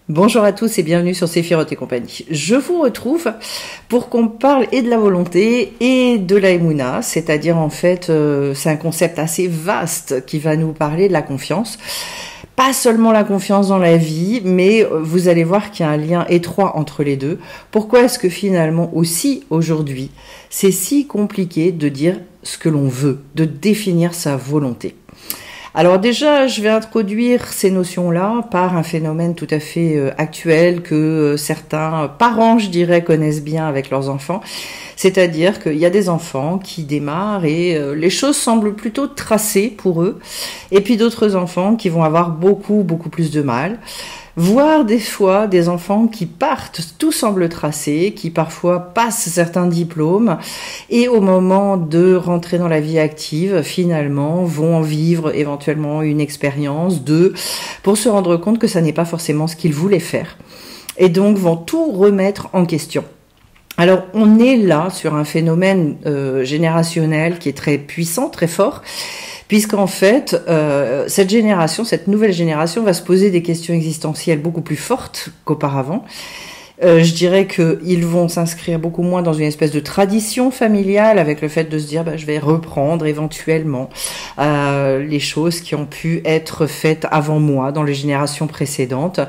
Bonjour à tous et bienvenue sur Séphiroth et compagnie. Je vous retrouve pour qu'on parle et de la volonté et de la Emouna, c'est-à-dire en fait c'est un concept assez vaste qui va nous parler de la confiance. Pas seulement la confiance dans la vie, mais vous allez voir qu'il y a un lien étroit entre les deux. Pourquoi est-ce que finalement aussi aujourd'hui c'est si compliqué de dire ce que l'on veut, de définir sa volonté ? Alors déjà, je vais introduire ces notions-là par un phénomène tout à fait actuel que certains parents, je dirais, connaissent bien avec leurs enfants. C'est-à-dire qu'il y a des enfants qui démarrent et les choses semblent plutôt tracées pour eux. Et puis d'autres enfants qui vont avoir beaucoup plus de mal. Voire des fois des enfants qui partent, tout semble tracé, qui parfois passent certains diplômes et au moment de rentrer dans la vie active, finalement vont en vivre éventuellement une expérience pour se rendre compte que ça n'est pas forcément ce qu'ils voulaient faire et donc vont tout remettre en question. Alors on est là sur un phénomène générationnel qui est très puissant, très fort, puisqu'en fait, cette nouvelle génération va se poser des questions existentielles beaucoup plus fortes qu'auparavant. Je dirais qu'ils vont s'inscrire beaucoup moins dans une espèce de tradition familiale avec le fait de se dire je vais reprendre éventuellement les choses qui ont pu être faites avant moi dans les générations précédentes.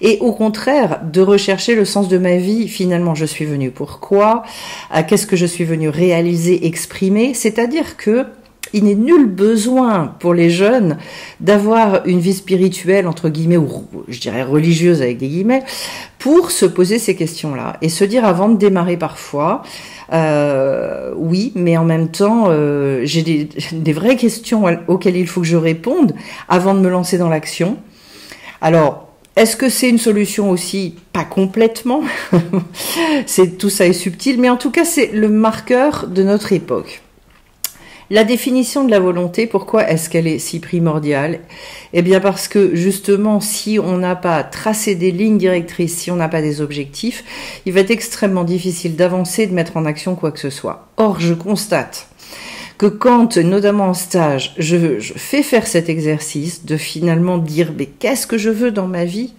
Et au contraire, de rechercher le sens de ma vie, finalement je suis venue pourquoi, qu'est-ce que je suis venue réaliser, exprimer, c'est-à-dire que il n'est nul besoin pour les jeunes d'avoir une vie spirituelle, entre guillemets, ou je dirais religieuse avec des guillemets, pour se poser ces questions-là et se dire avant de démarrer parfois, oui, mais en même temps, j'ai des vraies questions auxquelles il faut que je réponde avant de me lancer dans l'action. Alors, est-ce que c'est une solution aussi? Pas complètement. Tout ça est subtil, mais en tout cas, c'est le marqueur de notre époque. La définition de la volonté, pourquoi est-ce qu'elle est si primordiale ? Eh bien parce que justement, si on n'a pas tracé des lignes directrices, si on n'a pas des objectifs, il va être extrêmement difficile d'avancer, de mettre en action quoi que ce soit. Or, je constate que quand, notamment en stage, je fais faire cet exercice de finalement dire qu'est-ce que je veux dans ma vie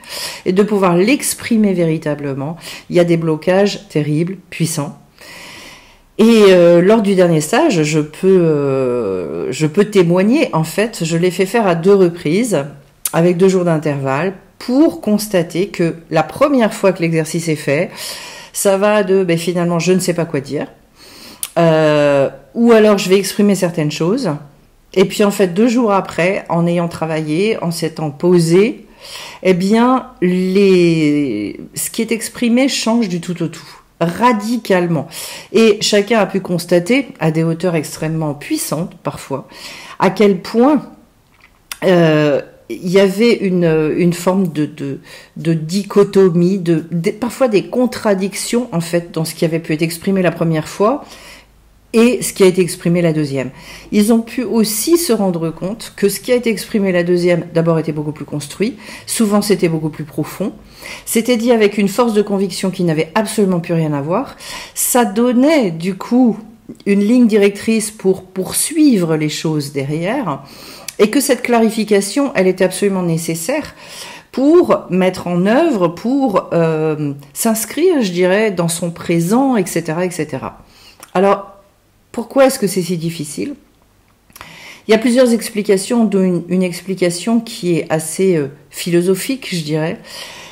et de pouvoir l'exprimer véritablement, il y a des blocages terribles, puissants. Et lors du dernier stage, je peux témoigner, en fait, je l'ai fait faire à 2 reprises, avec 2 jours d'intervalle, pour constater que la première fois que l'exercice est fait, ça va de finalement je ne sais pas quoi dire, ou alors je vais exprimer certaines choses, et puis en fait 2 jours après, en ayant travaillé, en s'étant posé, eh bien ce qui est exprimé change du tout au tout. Radicalement. Et chacun a pu constater, à des hauteurs extrêmement puissantes parfois, à quel point il y avait une forme de dichotomie, parfois des contradictions en fait dans ce qui avait pu être exprimé la première fois et ce qui a été exprimé la deuxième. Ils ont pu aussi se rendre compte que ce qui a été exprimé la deuxième, d'abord était beaucoup plus construit, souvent c'était beaucoup plus profond, c'était dit avec une force de conviction qui n'avait absolument plus rien à voir, ça donnait du coup une ligne directrice pour poursuivre les choses derrière, et que cette clarification, elle était absolument nécessaire pour mettre en œuvre, pour s'inscrire, je dirais, dans son présent, etc., etc. Alors, pourquoi est-ce que c'est si difficile ? Il y a plusieurs explications, dont une explication qui est assez philosophique, je dirais.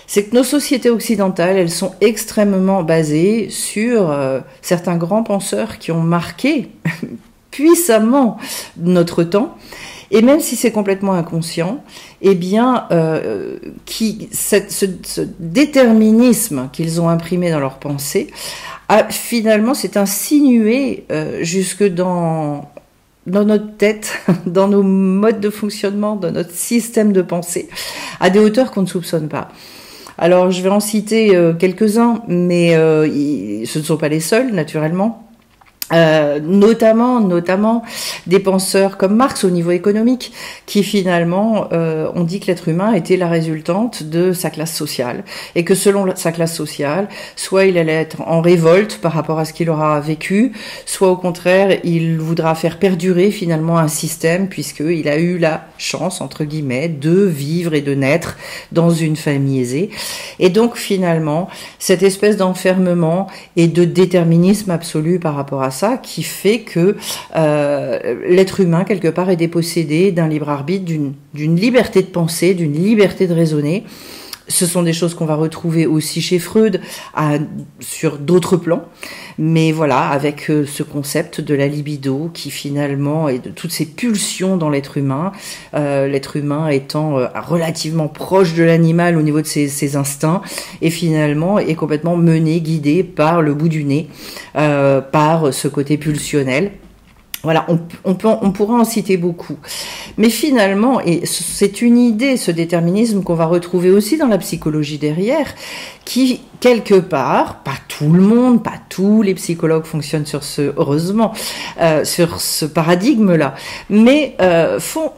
C'est que nos sociétés occidentales, elles sont extrêmement basées sur certains grands penseurs qui ont marqué puissamment notre temps. Et même si c'est complètement inconscient, eh bien, ce déterminisme qu'ils ont imprimé dans leur pensée, finalement, s'est insinué jusque dans notre tête, dans nos modes de fonctionnement, dans notre système de pensée, à des hauteurs qu'on ne soupçonne pas. Alors, je vais en citer quelques-uns, mais ce ne sont pas les seuls, naturellement. notamment des penseurs comme Marx au niveau économique, qui finalement ont dit que l'être humain était la résultante de sa classe sociale, et que selon sa classe sociale, soit il allait être en révolte par rapport à ce qu'il aura vécu, soit au contraire il voudra faire perdurer finalement un système, puisqu'il a eu la chance, entre guillemets, de vivre et de naître dans une famille aisée. Et donc finalement, cette espèce d'enfermement et de déterminisme absolu par rapport à ça, qui fait que l'être humain, quelque part, est dépossédé d'un libre arbitre, d'une liberté de penser, d'une liberté de raisonner. Ce sont des choses qu'on va retrouver aussi chez Freud, sur d'autres plans. Mais voilà, avec ce concept de la libido qui finalement est de toutes ces pulsions dans l'être humain étant relativement proche de l'animal au niveau de ses instincts, et finalement est complètement mené, guidé par le bout du nez, par ce côté pulsionnel. Voilà, on pourra en citer beaucoup. Mais finalement, et c'est une idée, ce déterminisme, qu'on va retrouver aussi dans la psychologie derrière, qui, quelque part, pas tout le monde, pas tous les psychologues fonctionnent heureusement, sur ce paradigme-là, mais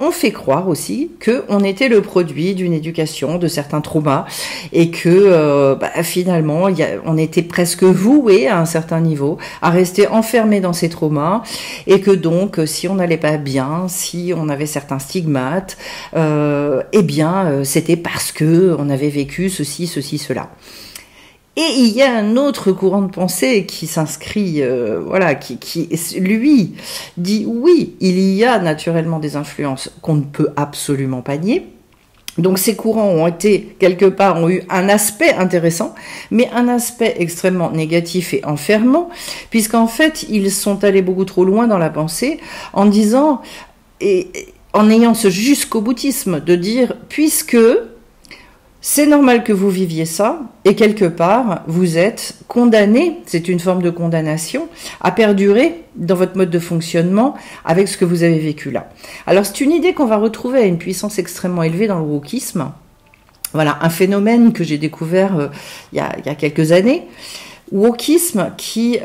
on fait croire aussi qu'on était le produit d'une éducation, de certains traumas, et que finalement, on était presque voué à un certain niveau à rester enfermé dans ces traumas, et que donc, si on n'allait pas bien, si on avait certains stigmates, c'était parce que on avait vécu ceci, cela. Et il y a un autre courant de pensée qui s'inscrit, qui lui dit oui, il y a naturellement des influences qu'on ne peut absolument pas nier. Donc ces courants ont eu un aspect intéressant, mais un aspect extrêmement négatif et enfermant, puisqu'en fait ils sont allés beaucoup trop loin dans la pensée en disant, et en ayant ce jusqu'au boutisme de dire, puisque c'est normal que vous viviez ça, et quelque part, vous êtes condamné, c'est une forme de condamnation, à perdurer dans votre mode de fonctionnement avec ce que vous avez vécu là. Alors c'est une idée qu'on va retrouver à une puissance extrêmement élevée dans le wokisme. Voilà, un phénomène que j'ai découvert il y a quelques années. Wokisme qui,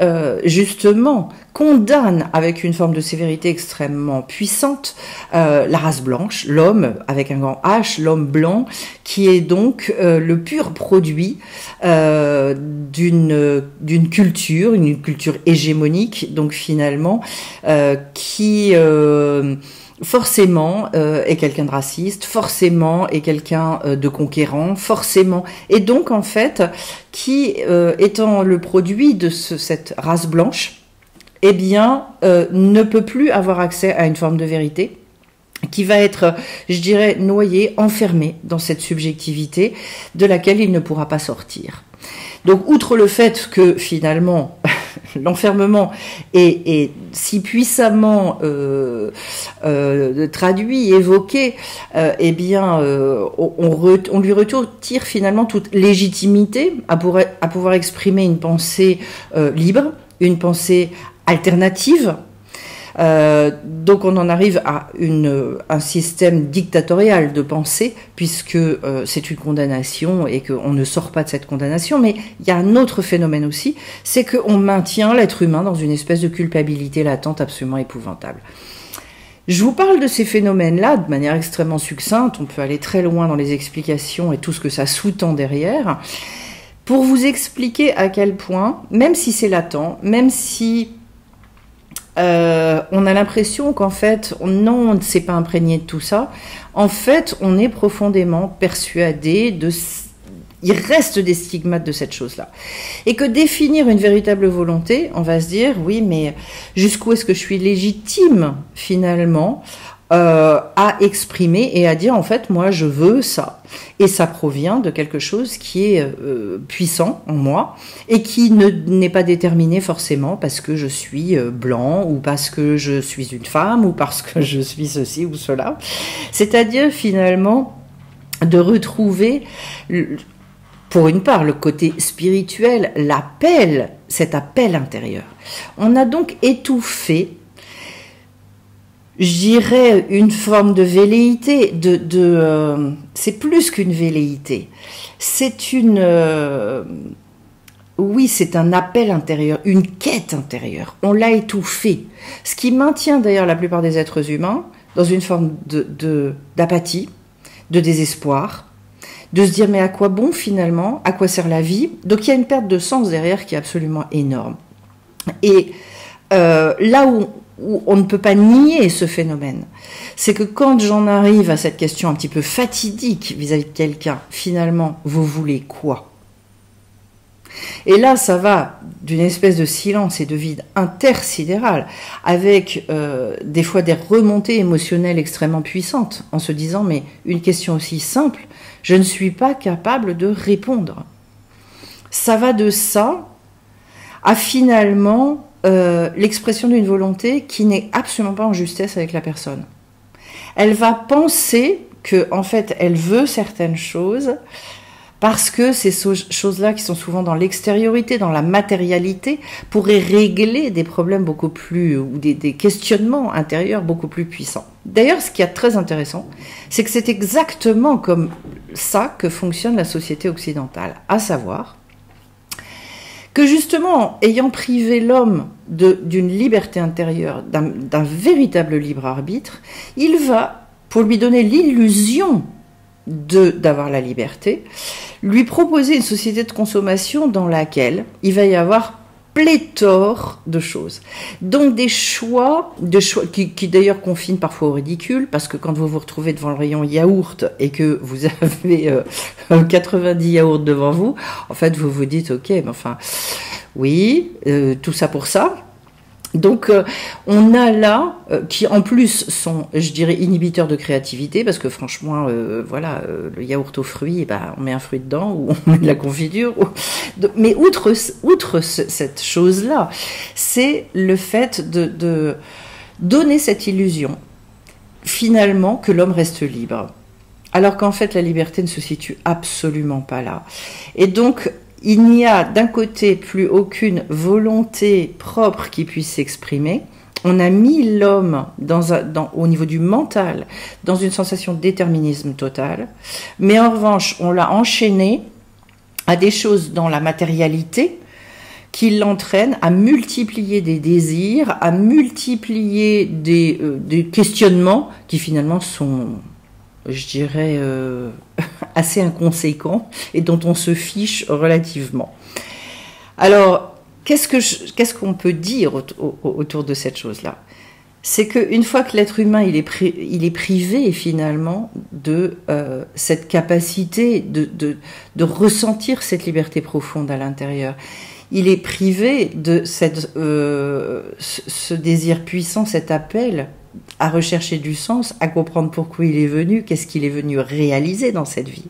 justement, condamne avec une forme de sévérité extrêmement puissante la race blanche, l'homme avec un grand H, l'homme blanc, qui est donc le pur produit d'une culture, une culture hégémonique, donc finalement, qui forcément est quelqu'un de raciste, forcément est quelqu'un de conquérant, forcément, et donc en fait, qui étant le produit de cette race blanche, ne peut plus avoir accès à une forme de vérité, qui va être, je dirais, noyé, enfermé dans cette subjectivité de laquelle il ne pourra pas sortir. Donc, outre le fait que finalement l'enfermement est si puissamment traduit, évoqué, on lui retire finalement toute légitimité à pouvoir exprimer une pensée libre, une pensée alternative. Donc on en arrive à un système dictatorial de pensée, puisque c'est une condamnation et qu'on ne sort pas de cette condamnation. Mais il y a un autre phénomène aussi, c'est qu'on maintient l'être humain dans une espèce de culpabilité latente absolument épouvantable. Je vous parle de ces phénomènes-là de manière extrêmement succincte, on peut aller très loin dans les explications et tout ce que ça sous-tend derrière, pour vous expliquer à quel point, même si c'est latent, même si on a l'impression qu'en fait, on ne s'est pas imprégné de tout ça. En fait, on est profondément persuadé il reste des stigmates de cette chose-là. Et que définir une véritable volonté, on va se dire, oui, mais jusqu'où est-ce que je suis légitime, finalement, à exprimer et à dire, en fait, moi, je veux ça. Et ça provient de quelque chose qui est puissant en moi et qui n'est pas déterminé forcément parce que je suis blanc ou parce que je suis une femme ou parce que je suis ceci ou cela. C'est-à-dire, finalement, de retrouver, pour une part, le côté spirituel, cet appel intérieur. On a donc étouffé, je dirais, une forme de velléité, c'est plus qu'une velléité, c'est oui, c'est un appel intérieur, une quête intérieure. On l'a étouffé. Ce qui maintient d'ailleurs la plupart des êtres humains dans une forme d'apathie, de désespoir, de se dire mais à quoi bon finalement, à quoi sert la vie? Donc il y a une perte de sens derrière qui est absolument énorme. Et là où on ne peut pas nier ce phénomène, c'est que quand j'en arrive à cette question un petit peu fatidique vis-à-vis de quelqu'un, finalement, vous voulez quoi? Et là, ça va d'une espèce de silence et de vide intersidéral, avec des fois des remontées émotionnelles extrêmement puissantes, en se disant, mais une question aussi simple, je ne suis pas capable de répondre. Ça va de ça à finalement l'expression d'une volonté qui n'est absolument pas en justesse avec la personne. Elle va penser que, en fait, elle veut certaines choses, parce que ces choses-là qui sont souvent dans l'extériorité, dans la matérialité, pourraient régler des problèmes beaucoup plus, ou des questionnements intérieurs beaucoup plus puissants. D'ailleurs, ce qui est très intéressant, c'est que c'est exactement comme ça que fonctionne la société occidentale, à savoir que justement, ayant privé l'homme d'une liberté intérieure, d'un véritable libre arbitre, il va, pour lui donner l'illusion d'avoir la liberté, lui proposer une société de consommation dans laquelle il va y avoir pléthore de choses. Donc des choix qui d'ailleurs confinent parfois au ridicule, parce que quand vous vous retrouvez devant le rayon yaourt et que vous avez 90 yaourts devant vous, en fait vous vous dites ok, mais enfin oui, tout ça pour ça. Donc on a là, qui en plus sont, je dirais, inhibiteurs de créativité, parce que franchement, voilà, le yaourt aux fruits, on met un fruit dedans, ou on met de la confiture. Mais outre cette chose-là, c'est le fait de donner cette illusion, finalement, que l'homme reste libre. Alors qu'en fait, la liberté ne se situe absolument pas là. Et donc, il n'y a d'un côté plus aucune volonté propre qui puisse s'exprimer. On a mis l'homme au niveau du mental dans une sensation de déterminisme total. Mais en revanche, on l'a enchaîné à des choses dans la matérialité qui l'entraînent à multiplier des désirs, à multiplier des questionnements qui finalement sont, je dirais, assez inconséquents et dont on se fiche relativement. Alors, qu'est-ce qu'on peut dire autour de cette chose-là? C'est qu'une fois que l'être humain il est privé finalement de cette capacité de ressentir cette liberté profonde à l'intérieur, il est privé de ce désir puissant, cet appel à rechercher du sens, à comprendre pourquoi il est venu, qu'est-ce qu'il est venu réaliser dans cette vie.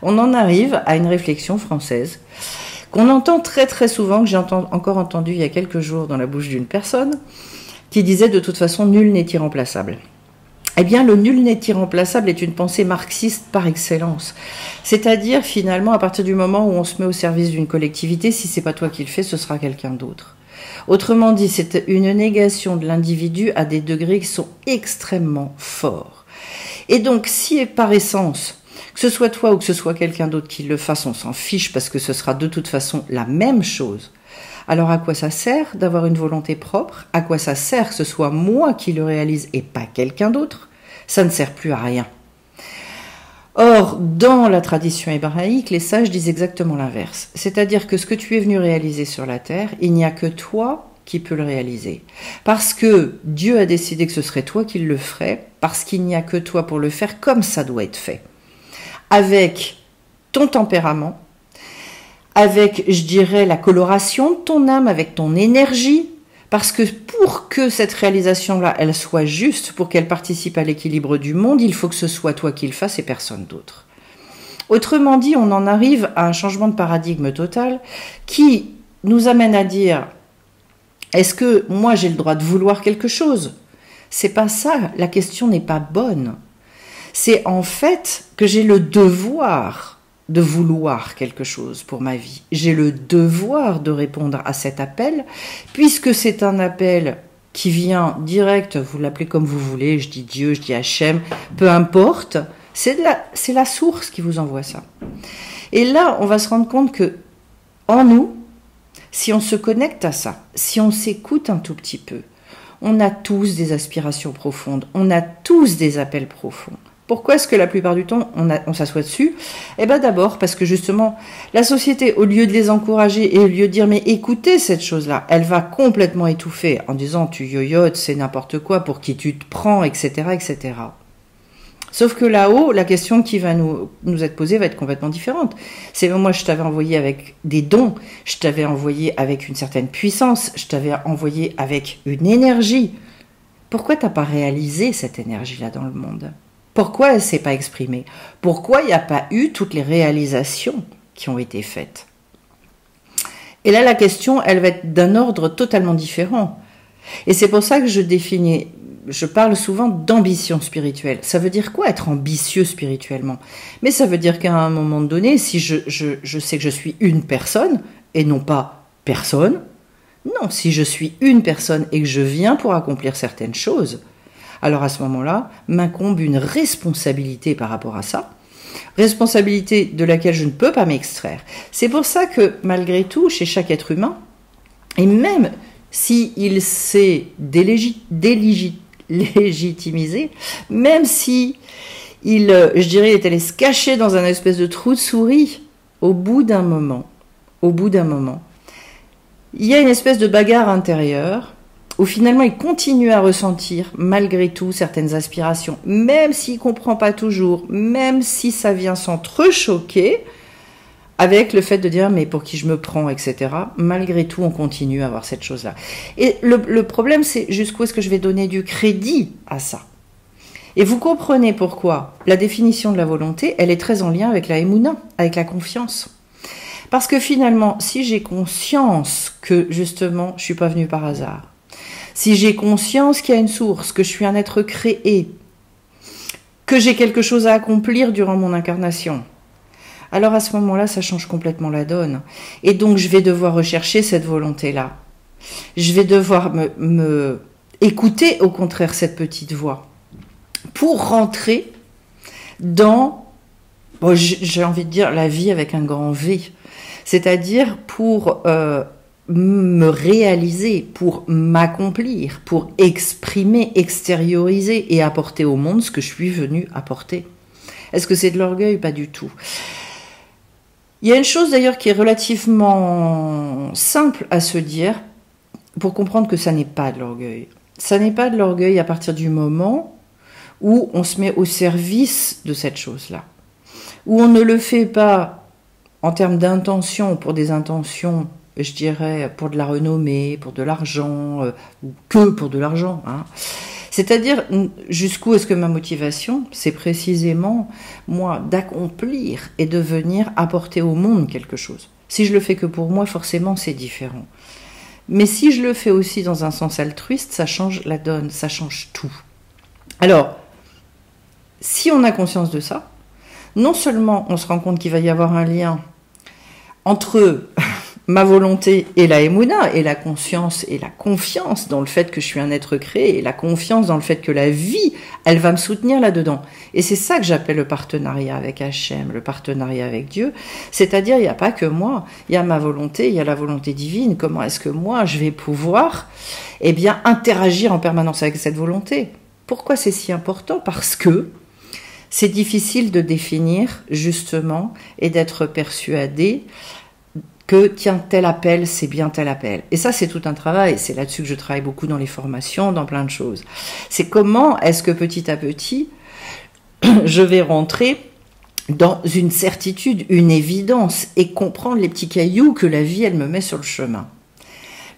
On en arrive à une réflexion française qu'on entend très très souvent, que j'ai encore entendu il y a quelques jours dans la bouche d'une personne, qui disait de toute façon nul n'est irremplaçable. Eh bien, le nul n'est irremplaçable est une pensée marxiste par excellence. C'est-à-dire, finalement, à partir du moment où on se met au service d'une collectivité, si c'est pas toi qui le fais, ce sera quelqu'un d'autre. Autrement dit, c'est une négation de l'individu à des degrés qui sont extrêmement forts. Et donc, si par essence, que ce soit toi ou que ce soit quelqu'un d'autre qui le fasse, on s'en fiche parce que ce sera de toute façon la même chose. Alors à quoi ça sert d'avoir une volonté propre? À quoi ça sert que ce soit moi qui le réalise et pas quelqu'un d'autre? Ça ne sert plus à rien. Or, dans la tradition hébraïque, les sages disent exactement l'inverse. C'est-à-dire que ce que tu es venu réaliser sur la terre, il n'y a que toi qui peux le réaliser. Parce que Dieu a décidé que ce serait toi qui le ferais, parce qu'il n'y a que toi pour le faire comme ça doit être fait. Avec ton tempérament, avec, je dirais, la coloration de ton âme, avec ton énergie, parce que pour que cette réalisation-là, elle soit juste, pour qu'elle participe à l'équilibre du monde, il faut que ce soit toi qui le fasses et personne d'autre. Autrement dit, on en arrive à un changement de paradigme total qui nous amène à dire, est-ce que moi j'ai le droit de vouloir quelque chose? C'est pas ça, la question n'est pas bonne. C'est en fait que j'ai le devoir de vouloir quelque chose pour ma vie. J'ai le devoir de répondre à cet appel, puisque c'est un appel qui vient direct, vous l'appelez comme vous voulez, je dis Dieu, je dis Hachem, peu importe, c'est la source qui vous envoie ça. Et là, on va se rendre compte que en nous, si on se connecte à ça, si on s'écoute un tout petit peu, on a tous des aspirations profondes, on a tous des appels profonds. Pourquoi est-ce que la plupart du temps, on s'assoit dessus? Eh bien d'abord parce que justement, la société, au lieu de les encourager et au lieu de dire « mais écoutez cette chose-là », elle va complètement étouffer en disant « tu yoyotes, c'est n'importe quoi, pour qui tu te prends, etc. etc. » Sauf que là-haut, la question qui va nous être posée va être complètement différente. C'est moi, je t'avais envoyé avec des dons, je t'avais envoyé avec une certaine puissance, je t'avais envoyé avec une énergie. Pourquoi t'as pas réalisé cette énergie-là dans le monde ? Pourquoi elle ne s'est pas exprimée? Pourquoi il n'y a pas eu toutes les réalisations qui ont été faites? Et là, la question, elle va être d'un ordre totalement différent. Et c'est pour ça que je parle souvent d'ambition spirituelle. Ça veut dire quoi être ambitieux spirituellement? Mais ça veut dire qu'à un moment donné, si je sais que je suis une personne et non pas personne, non, si je suis une personne et que je viens pour accomplir certaines choses, alors à ce moment-là, m'incombe une responsabilité par rapport à ça, responsabilité de laquelle je ne peux pas m'extraire. C'est pour ça que malgré tout, chez chaque être humain, et même s'il s'est légitimisé, même si je dirais, il est allé se cacher dans un espèce de trou de souris, au bout d'un moment, il y a une espèce de bagarre intérieure où finalement il continue à ressentir malgré tout certaines aspirations, même s'il ne comprend pas toujours, même si ça vient s'entrechoquer avec le fait de dire mais pour qui je me prends, etc. Malgré tout, on continue à avoir cette chose-là. Et le problème, c'est jusqu'où est-ce que je vais donner du crédit à ça. Et vous comprenez pourquoi la définition de la volonté, elle est très en lien avec la émouna, avec la confiance. Parce que finalement, si j'ai conscience que justement, je ne suis pas venue par hasard, si j'ai conscience qu'il y a une source, que je suis un être créé, que j'ai quelque chose à accomplir durant mon incarnation, alors à ce moment-là, ça change complètement la donne. Et donc, je vais devoir rechercher cette volonté-là. Je vais devoir me écouter, au contraire, cette petite voix, pour rentrer dans, j'ai envie de dire, la vie avec un grand V. C'est-à-dire pour me réaliser, pour m'accomplir, pour exprimer, extérioriser et apporter au monde ce que je suis venue apporter. Est-ce que c'est de l'orgueil? Pas du tout. Il y a une chose d'ailleurs qui est relativement simple à se dire pour comprendre que ça n'est pas de l'orgueil. Ça n'est pas de l'orgueil à partir du moment où on se met au service de cette chose-là. Où on ne le fait pas en termes d'intention, pour des intentions, je dirais, pour de la renommée, pour de l'argent, ou que pour de l'argent. Hein. C'est-à-dire, jusqu'où est-ce que ma motivation, c'est précisément, moi, d'accomplir et de venir apporter au monde quelque chose. Si je le fais que pour moi, forcément, c'est différent. Mais si je le fais aussi dans un sens altruiste, ça change la donne, ça change tout. Alors, si on a conscience de ça, non seulement on se rend compte qu'il va y avoir un lien entre ma volonté et la émouna, et la conscience et la confiance dans le fait que je suis un être créé, et la confiance dans le fait que la vie, elle va me soutenir là-dedans. Et c'est ça que j'appelle le partenariat avec Hachem, le partenariat avec Dieu. C'est-à-dire, il n'y a pas que moi, il y a ma volonté, il y a la volonté divine. Comment est-ce que moi, je vais pouvoir, interagir en permanence avec cette volonté? Pourquoi c'est si important? Parce que c'est difficile de définir, justement, et d'être persuadé que, tiens, tel appel, c'est bien tel appel. Et ça, c'est tout un travail. C'est là-dessus que je travaille beaucoup dans les formations, dans plein de choses. C'est comment est-ce que petit à petit, je vais rentrer dans une certitude, une évidence, et comprendre les petits cailloux que la vie, elle me met sur le chemin.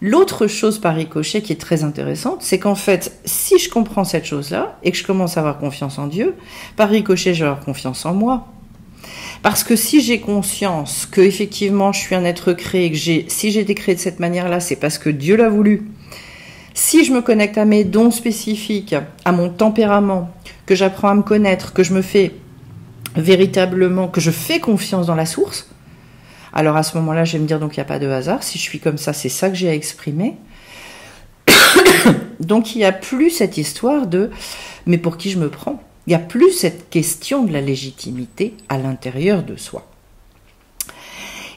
L'autre chose par ricochet qui est très intéressante, c'est qu'en fait, si je comprends cette chose-là, et que je commence à avoir confiance en Dieu, par ricochet, je vais avoir confiance en moi. Parce que si j'ai conscience que effectivement je suis un être créé, si j'ai été créé de cette manière-là, c'est parce que Dieu l'a voulu. Si je me connecte à mes dons spécifiques, à mon tempérament, que j'apprends à me connaître, que je me fais véritablement, que je fais confiance dans la source, alors à ce moment-là, je vais me dire donc il n'y a pas de hasard. Si je suis comme ça, c'est ça que j'ai à exprimer. Donc il n'y a plus cette histoire de mais pour qui je me prends? Il n'y a plus cette question de la légitimité à l'intérieur de soi.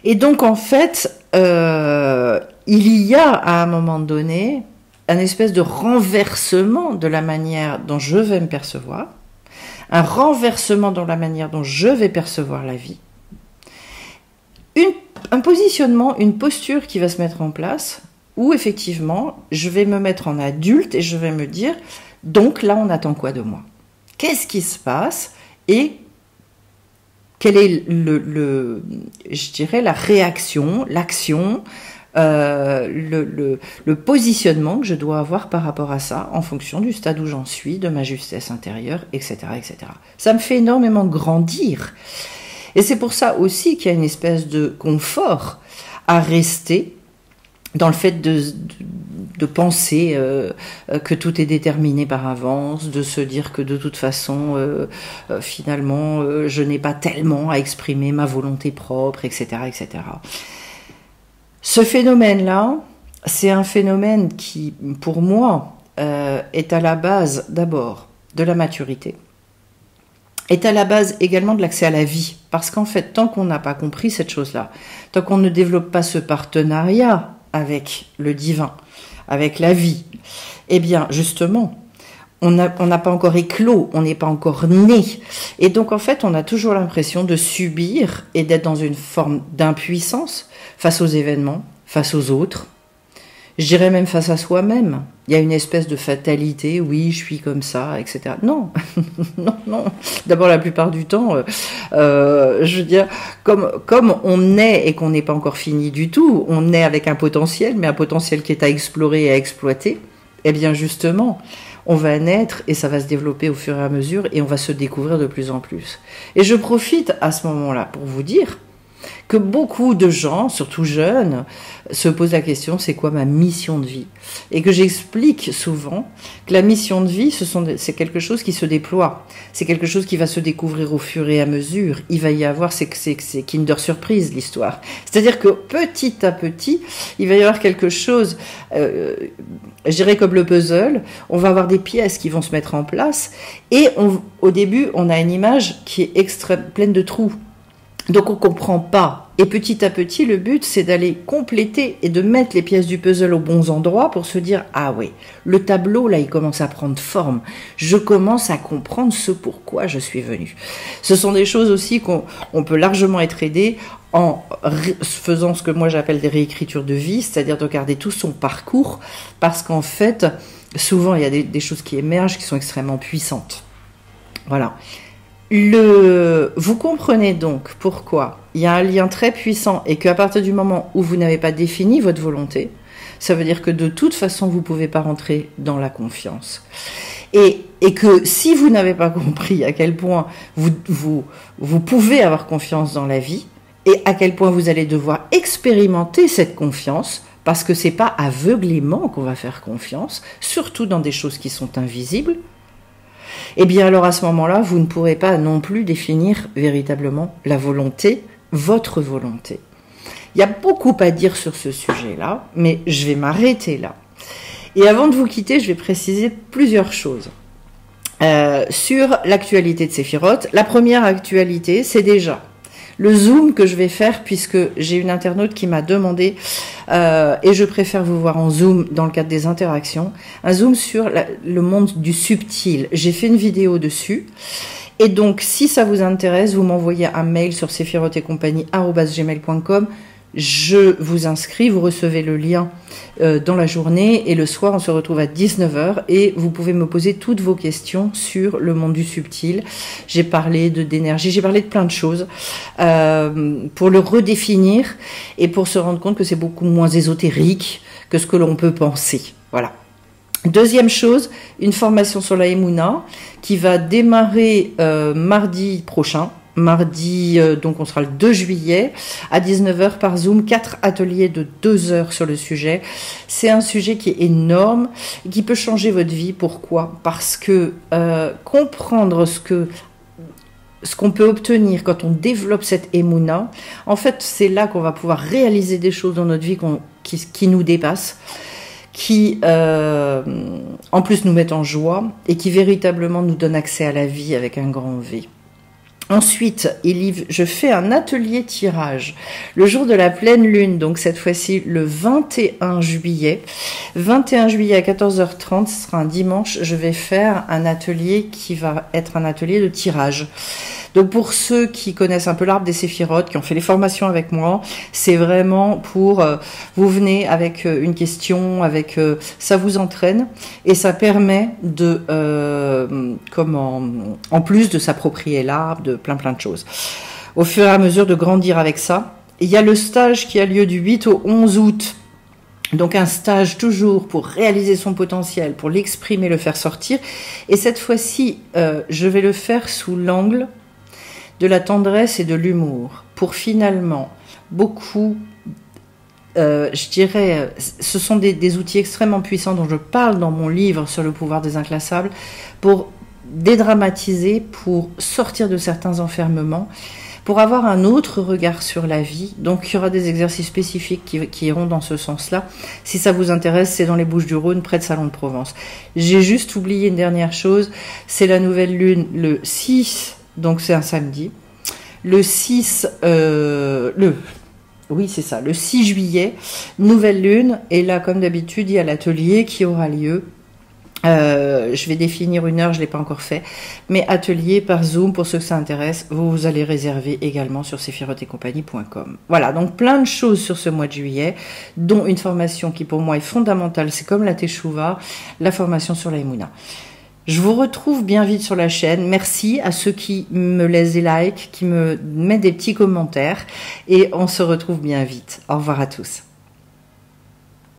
Et donc en fait, il y a à un moment donné un espèce de renversement de la manière dont je vais me percevoir, un renversement dans la manière dont je vais percevoir la vie, un positionnement, une posture qui va se mettre en place, où effectivement, je vais me mettre en adulte et je vais me dire, donc là, on attend quoi de moi? Qu'est-ce qui se passe? Et quelle est je dirais, la réaction, l'action, le positionnement que je dois avoir par rapport à ça, en fonction du stade où j'en suis, de ma justesse intérieure, etc., etc. Ça me fait énormément grandir. Et c'est pour ça aussi qu'il y a une espèce de confort à rester dans le fait de penser que tout est déterminé par avance, de se dire que de toute façon, finalement, je n'ai pas tellement à exprimer ma volonté propre, etc., etc. Ce phénomène-là, c'est un phénomène qui, pour moi, est à la base d'abord de la maturité, est à la base également de l'accès à la vie. Parce qu'en fait, tant qu'on n'a pas compris cette chose-là, tant qu'on ne développe pas ce partenariat avec le divin, avec la vie, eh bien, justement, on n'a pas encore éclos, on n'est pas encore né. Et donc, en fait, on a toujours l'impression de subir et d'être dans une forme d'impuissance face aux événements, face aux autres. Je dirais même face à soi-même. Il y a une espèce de fatalité, oui, je suis comme ça, etc. Non, non, non. D'abord, la plupart du temps, je veux dire, comme on est et qu'on n'est pas encore fini du tout, on est avec un potentiel, mais un potentiel qui est à explorer et à exploiter, eh bien justement, on va naître et ça va se développer au fur et à mesure et on va se découvrir de plus en plus. Et je profite à ce moment-là pour vous dire que beaucoup de gens, surtout jeunes, se posent la question, c'est quoi ma mission de vie? Et que j'explique souvent que la mission de vie, c'est quelque chose qui se déploie. C'est quelque chose qui va se découvrir au fur et à mesure. Il va y avoir, c'est Kinder Surprise, l'histoire. C'est-à-dire que petit à petit, il va y avoir quelque chose, je dirais comme le puzzle, on va avoir des pièces qui vont se mettre en place et au début, on a une image qui est pleine de trous. Donc on ne comprend pas. Et petit à petit, le but, c'est d'aller compléter et de mettre les pièces du puzzle aux bons endroits pour se dire, ah oui, le tableau, là, il commence à prendre forme. Je commence à comprendre ce pourquoi je suis venu. Ce sont des choses aussi qu'on peut largement être aidé en faisant ce que moi j'appelle des réécritures de vie, c'est-à-dire de regarder tout son parcours, parce qu'en fait, souvent, il y a des choses qui émergent qui sont extrêmement puissantes. Voilà. Vous comprenez donc pourquoi il y a un lien très puissant et qu'à partir du moment où vous n'avez pas défini votre volonté, ça veut dire que de toute façon, vous ne pouvez pas rentrer dans la confiance. Et que si vous n'avez pas compris à quel point vous pouvez avoir confiance dans la vie et à quel point vous allez devoir expérimenter cette confiance, parce que c'est pas aveuglément qu'on va faire confiance, surtout dans des choses qui sont invisibles, eh bien alors à ce moment-là, vous ne pourrez pas non plus définir véritablement la volonté, votre volonté. Il y a beaucoup à dire sur ce sujet-là, mais je vais m'arrêter là. Et avant de vous quitter, je vais préciser plusieurs choses sur l'actualité de Séphiroth. La première actualité, c'est déjà le zoom que je vais faire, puisque j'ai une internaute qui m'a demandé, et je préfère vous voir en zoom dans le cadre des interactions, un zoom sur le monde du subtil. J'ai fait une vidéo dessus. Et donc, si ça vous intéresse, vous m'envoyez un mail sur sephiroth-et-compagnie@gmail.com. Je vous inscris, vous recevez le lien dans la journée et le soir, on se retrouve à 19h et vous pouvez me poser toutes vos questions sur le monde du subtil. J'ai parlé d'énergie, j'ai parlé de plein de choses pour le redéfinir et pour se rendre compte que c'est beaucoup moins ésotérique que ce que l'on peut penser. Voilà. Deuxième chose, une formation sur la Emouna qui va démarrer mardi prochain. Mardi, donc on sera le 2 juillet à 19h par Zoom, 4 ateliers de 2 heures sur le sujet. C'est un sujet qui est énorme, qui peut changer votre vie. Pourquoi? Parce que comprendre ce qu'on peut obtenir quand on développe cette Emouna, en fait, c'est là qu'on va pouvoir réaliser des choses dans notre vie qui nous dépassent, qui en plus nous mettent en joie et qui véritablement nous donnent accès à la vie avec un grand V. Ensuite, je fais un atelier tirage le jour de la pleine lune, donc cette fois-ci le 21 juillet. 21 juillet à 14h30, ce sera un dimanche, je vais faire un atelier qui va être un atelier de tirage. Donc pour ceux qui connaissent un peu l'arbre des séphirotes, qui ont fait les formations avec moi, c'est vraiment pour, vous venez avec une question, ça vous entraîne et ça permet de, en plus de s'approprier l'arbre, de plein de choses. Au fur et à mesure de grandir avec ça, il y a le stage qui a lieu du 8 au 11 août. Donc un stage toujours pour réaliser son potentiel, pour l'exprimer, le faire sortir. Et cette fois-ci, je vais le faire sous l'angle de la tendresse et de l'humour, pour finalement beaucoup, je dirais, ce sont des outils extrêmement puissants dont je parle dans mon livre sur le pouvoir des inclassables, pour dédramatiser, pour sortir de certains enfermements, pour avoir un autre regard sur la vie. Donc il y aura des exercices spécifiques qui iront dans ce sens-là. Si ça vous intéresse, c'est dans les Bouches-du-Rhône, près de Salon de Provence. J'ai juste oublié une dernière chose, c'est la nouvelle lune le 6, donc c'est un samedi. Le 6, oui c'est ça, le 6 juillet, nouvelle lune. Et là, comme d'habitude, il y a l'atelier qui aura lieu. Je vais définir une heure, je ne l'ai pas encore fait. Mais atelier par Zoom, pour ceux que ça intéresse, vous allez réserver également sur sephirotetcompagnie.com. Voilà, donc plein de choses sur ce mois de juillet, dont une formation qui pour moi est fondamentale, c'est comme la Teshuvah, la formation sur la Emouna. Je vous retrouve bien vite sur la chaîne. Merci à ceux qui me laissent des likes, qui me mettent des petits commentaires. Et on se retrouve bien vite. Au revoir à tous.